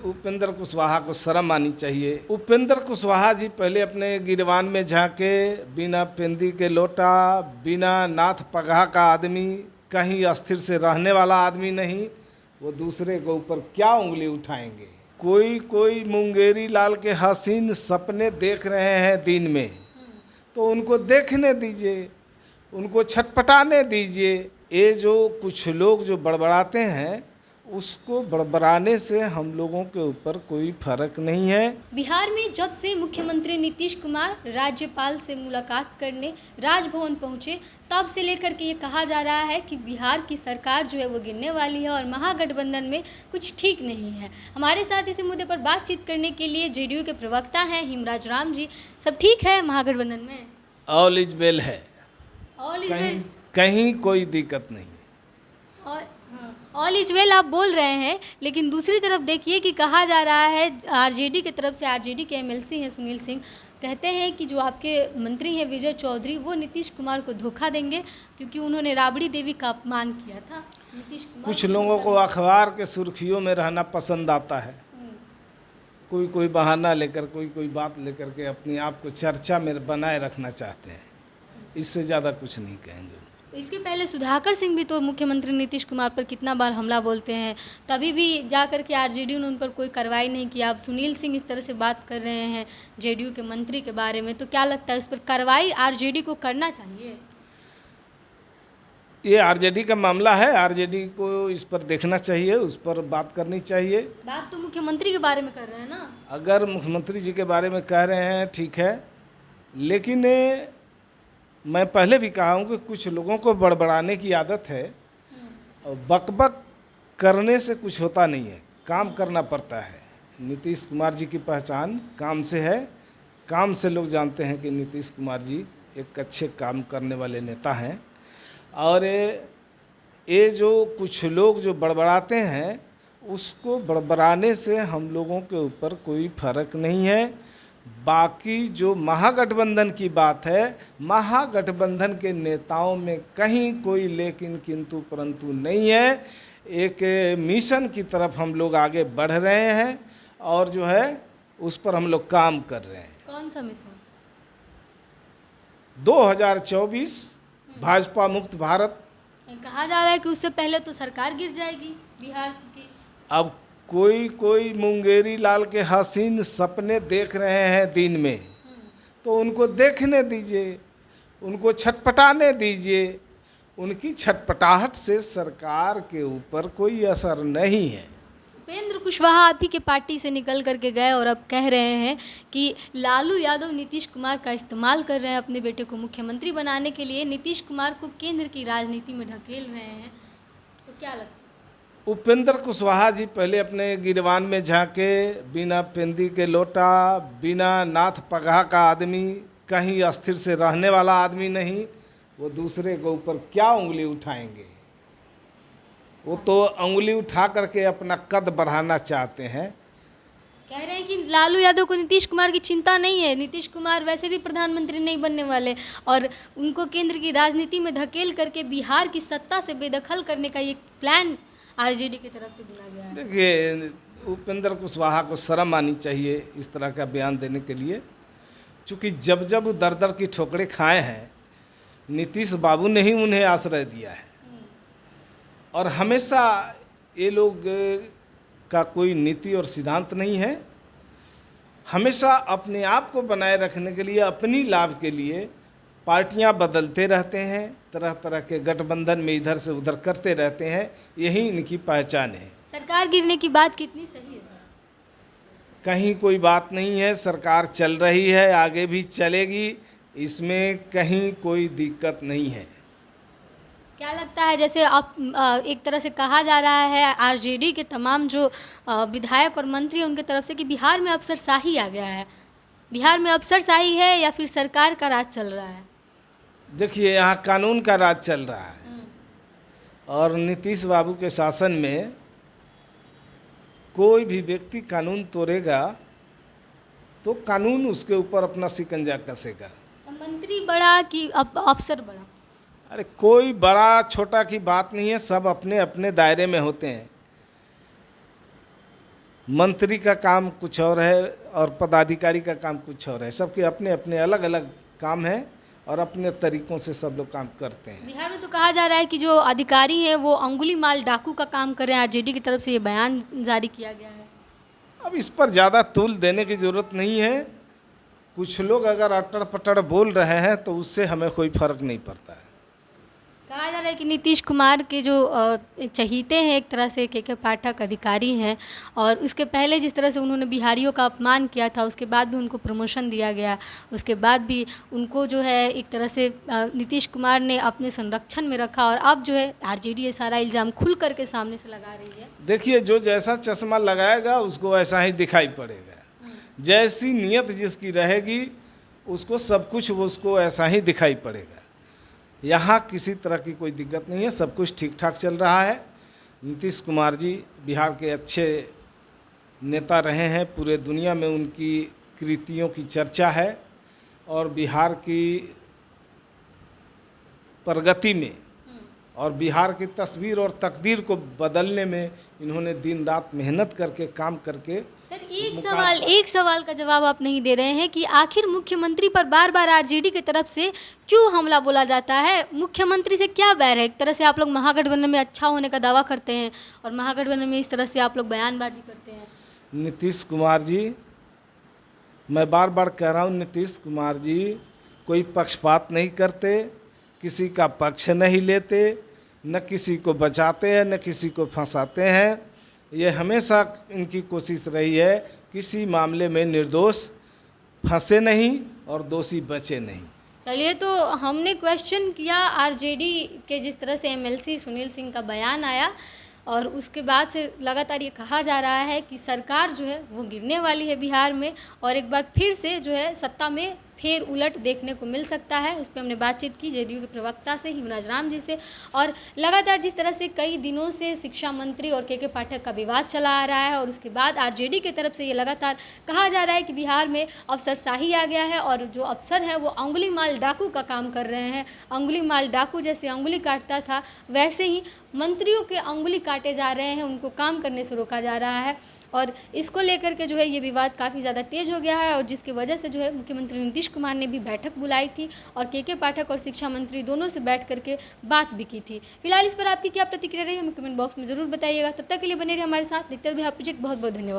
उपेंद्र कुशवाहा को शर्म आनी चाहिए। उपेंद्र कुशवाहा जी पहले अपने गिरवान में झांके, बिना पेंदी के लोटा, बिना नाथ पगहा का आदमी, कहीं अस्थिर से रहने वाला आदमी नहीं, वो दूसरे के ऊपर क्या उंगली उठाएंगे। कोई मुंगेरी लाल के हसीन सपने देख रहे हैं दिन में, तो उनको देखने दीजिए, उनको छटपटाने दीजिए। ये जो कुछ लोग जो बड़बड़ाते हैं, उसको बड़बड़ाने से हम लोगों के ऊपर कोई फर्क नहीं है। बिहार में जब से मुख्यमंत्री नीतीश कुमार राज्यपाल से मुलाकात करने राजभवन पहुंचे, तब से लेकर के ये कहा जा रहा है कि बिहार की सरकार जो है वो गिरने वाली है और महागठबंधन में कुछ ठीक नहीं है। हमारे साथ इसी मुद्दे पर बातचीत करने के लिए जेडीयू के प्रवक्ता हैं हिमराज राम जी। सब ठीक है महागठबंधन में? ऑल इज वेल है, ऑल इज वेल, कहीं कोई दिक्कत नहीं है। ऑल इज वेल आप बोल रहे हैं, लेकिन दूसरी तरफ देखिए कि कहा जा रहा है आरजेडी की तरफ से, आरजेडी के एमएलसी हैं सुनील सिंह, कहते हैं कि जो आपके मंत्री हैं विजय चौधरी, वो नीतीश कुमार को धोखा देंगे क्योंकि उन्होंने राबड़ी देवी का अपमान किया था। नीतीश कुमार कुछ लोगों को अखबार के सुर्खियों में रहना पसंद आता है, कोई बहाना लेकर, कोई बात लेकर के अपने आप को चर्चा में बनाए रखना चाहते हैं। इससे ज़्यादा कुछ नहीं कहेंगे। इसके पहले सुधाकर सिंह भी तो मुख्यमंत्री नीतीश कुमार पर कितना बार हमला बोलते हैं, तभी भी जाकर के आरजेडी ने उन पर कोई कार्रवाई नहीं किया। अब सुनील सिंह इस तरह से बात कर रहे हैं जेडीयू के मंत्री के बारे में, तो क्या लगता है उस पर कार्रवाई आरजेडी को करना चाहिए? ये आरजेडी का मामला है, आरजेडी को इस पर देखना चाहिए, उस पर बात करनी चाहिए। बात तो मुख्यमंत्री के बारे में कर रहे हैं ना। अगर मुख्यमंत्री जी के बारे में कह रहे हैं ठीक है, लेकिन मैं पहले भी कहा हूँ कि कुछ लोगों को बड़बड़ाने की आदत है और बकबक करने से कुछ होता नहीं है, काम करना पड़ता है। नीतीश कुमार जी की पहचान काम से है, काम से लोग जानते हैं कि नीतीश कुमार जी एक अच्छे काम करने वाले नेता हैं। और ये जो कुछ लोग जो बड़बड़ाते हैं, उसको बड़बड़ाने से हम लोगों के ऊपर कोई फर्क नहीं है। बाकी जो महागठबंधन की बात है, महागठबंधन के नेताओं में कहीं कोई लेकिन किंतु परंतु नहीं है। एक मिशन की तरफ हम लोग आगे बढ़ रहे हैं और जो है उस पर हम लोग काम कर रहे हैं। कौन सा मिशन? 2024 भाजपा मुक्त भारत। कहा जा रहा है कि उससे पहले तो सरकार गिर जाएगी बिहार की। अब कोई मुंगेरी लाल के हसीन सपने देख रहे हैं दिन में, तो उनको देखने दीजिए, उनको छटपटाने दीजिए। उनकी छटपटाहट से सरकार के ऊपर कोई असर नहीं है। उपेंद्र कुशवाहा आप ही के पार्टी से निकल करके गए और अब कह रहे हैं कि लालू यादव नीतीश कुमार का इस्तेमाल कर रहे हैं अपने बेटे को मुख्यमंत्री बनाने के लिए, नीतीश कुमार को केंद्र की राजनीति में ढकेल रहे हैं, तो क्या लगता है? उपेंद्र कुशवाहा जी पहले अपने गिरवान में झांके, बिना पेंदी के लोटा, बिना नाथ पगहा का आदमी, कहीं अस्थिर से रहने वाला आदमी नहीं, वो दूसरे के ऊपर क्या उंगली उठाएंगे। वो तो उंगली उठा करके अपना कद बढ़ाना चाहते हैं। कह रहे हैं कि लालू यादव को नीतीश कुमार की चिंता नहीं है, नीतीश कुमार वैसे भी प्रधानमंत्री नहीं बनने वाले और उनको केंद्र की राजनीति में धकेल करके बिहार की सत्ता से बेदखल करने का ये प्लान आरजेडी की तरफ से बुना गया है। देखिए, उपेंद्र कुशवाहा को शर्म आनी चाहिए इस तरह का बयान देने के लिए, क्योंकि जब वो दर की ठोकरें खाए हैं, नीतीश बाबू ने ही उन्हें आश्रय दिया है। और हमेशा ये लोग का कोई नीति और सिद्धांत नहीं है, हमेशा अपने आप को बनाए रखने के लिए, अपनी लाभ के लिए पार्टियां बदलते रहते हैं, तरह तरह के गठबंधन में इधर से उधर करते रहते हैं। यही इनकी पहचान है। सरकार गिरने की बात कितनी सही है? कहीं कोई बात नहीं है, सरकार चल रही है, आगे भी चलेगी, इसमें कहीं कोई दिक्कत नहीं है। क्या लगता है, जैसे आप एक तरह से कहा जा रहा है आरजेडी के तमाम जो विधायक और मंत्री उनके तरफ से कि बिहार में अफसरशाही आ गया है, बिहार में अफसरशाही है या फिर सरकार का राज चल रहा है? देखिए, यहाँ कानून का राज चल रहा है और नीतीश बाबू के शासन में कोई भी व्यक्ति कानून तोड़ेगा तो कानून उसके ऊपर अपना शिकंजा कसेगा। मंत्री बड़ा कि अफसर बड़ा? अरे कोई बड़ा छोटा की बात नहीं है, सब अपने अपने दायरे में होते हैं। मंत्री का काम कुछ और है और पदाधिकारी का काम कुछ और है। सबके अपने अपने अलग अलग काम हैं और अपने तरीक़ों से सब लोग काम करते हैं। बिहार में तो कहा जा रहा है कि जो अधिकारी हैं वो अंगुली माल डाकू का काम कर रहे हैं। आरजेडी की तरफ से ये बयान जारी किया गया है। अब इस पर ज़्यादा तूल देने की ज़रूरत नहीं है। कुछ लोग अगर अटड़ पटड़ बोल रहे हैं तो उससे हमें कोई फ़र्क नहीं पड़ता है। कहा जा रहा है कि नीतीश कुमार के जो चहीते हैं एक तरह से के पाठक अधिकारी हैं, और उसके पहले जिस तरह से उन्होंने बिहारियों का अपमान किया था, उसके बाद भी उनको प्रमोशन दिया गया, उसके बाद भी उनको जो है एक तरह से नीतीश कुमार ने अपने संरक्षण में रखा, और अब जो है आरजेडी ये सारा इल्ज़ाम खुल करके सामने से लगा रही है। देखिए, जो जैसा चश्मा लगाएगा उसको ऐसा ही दिखाई पड़ेगा। जैसी नीयत जिसकी रहेगी उसको सब कुछ उसको ऐसा ही दिखाई पड़ेगा। यहाँ किसी तरह की कोई दिक्कत नहीं है, सब कुछ ठीक ठाक चल रहा है। नीतीश कुमार जी बिहार के अच्छे नेता रहे हैं, पूरे दुनिया में उनकी कृतियों की चर्चा है, और बिहार की प्रगति में और बिहार की तस्वीर और तकदीर को बदलने में इन्होंने दिन रात मेहनत करके काम करके। सर एक सवाल का जवाब आप नहीं दे रहे हैं कि आखिर मुख्यमंत्री पर बार बार आरजेडी की तरफ से क्यों हमला बोला जाता है? मुख्यमंत्री से क्या बैर है? एक तरह से आप लोग महागठबंधन में अच्छा होने का दावा करते हैं और महागठबंधन में इस तरह से आप लोग बयानबाजी करते हैं। नीतीश कुमार जी, मैं बार बार कह रहा हूँ, नीतीश कुमार जी कोई पक्षपात नहीं करते, किसी का पक्ष नहीं लेते, न किसी को बचाते हैं न किसी को फंसाते हैं। ये हमेशा इनकी कोशिश रही है किसी मामले में निर्दोष फंसे नहीं और दोषी बचे नहीं। चलिए, तो हमने क्वेश्चन किया आरजेडी के जिस तरह से एमएलसी सुनील सिंह का बयान आया, और उसके बाद से लगातार ये कहा जा रहा है कि सरकार जो है वो गिरने वाली है बिहार में, और एक बार फिर से जो है सत्ता में फेर उलट देखने को मिल सकता है। उस पर हमने बातचीत की जेडीयू के प्रवक्ता से, हिमराज राम जी से, और लगातार जिस तरह से कई दिनों से शिक्षा मंत्री और के पाठक का विवाद चला आ रहा है, और उसके बाद आरजेडी की तरफ से ये लगातार कहा जा रहा है कि बिहार में अफसरशाही आ गया है, और जो अफसर है वो अंगुली माल डाकू का काम कर रहे हैं। अंगुली माल डाकू जैसे अंगुली काटता था, वैसे ही मंत्रियों के अंगुली काटे जा रहे हैं, उनको काम करने से रोका जा रहा है, और इसको लेकर के जो है ये विवाद काफ़ी ज़्यादा तेज़ हो गया है, और जिसकी वजह से जो है मुख्यमंत्री नीतीश कुमार ने भी बैठक बुलाई थी, और के पाठक और शिक्षा मंत्री दोनों से बैठ करके बात भी की थी। फिलहाल इस पर आपकी क्या प्रतिक्रिया रही है हमें कमेंट बॉक्स में ज़रूर बताइएगा। तब तक के लिए बने रहिए हमारे साथ। देखते रहिए आप प्रोजेक्ट। बहुत बहुत धन्यवाद।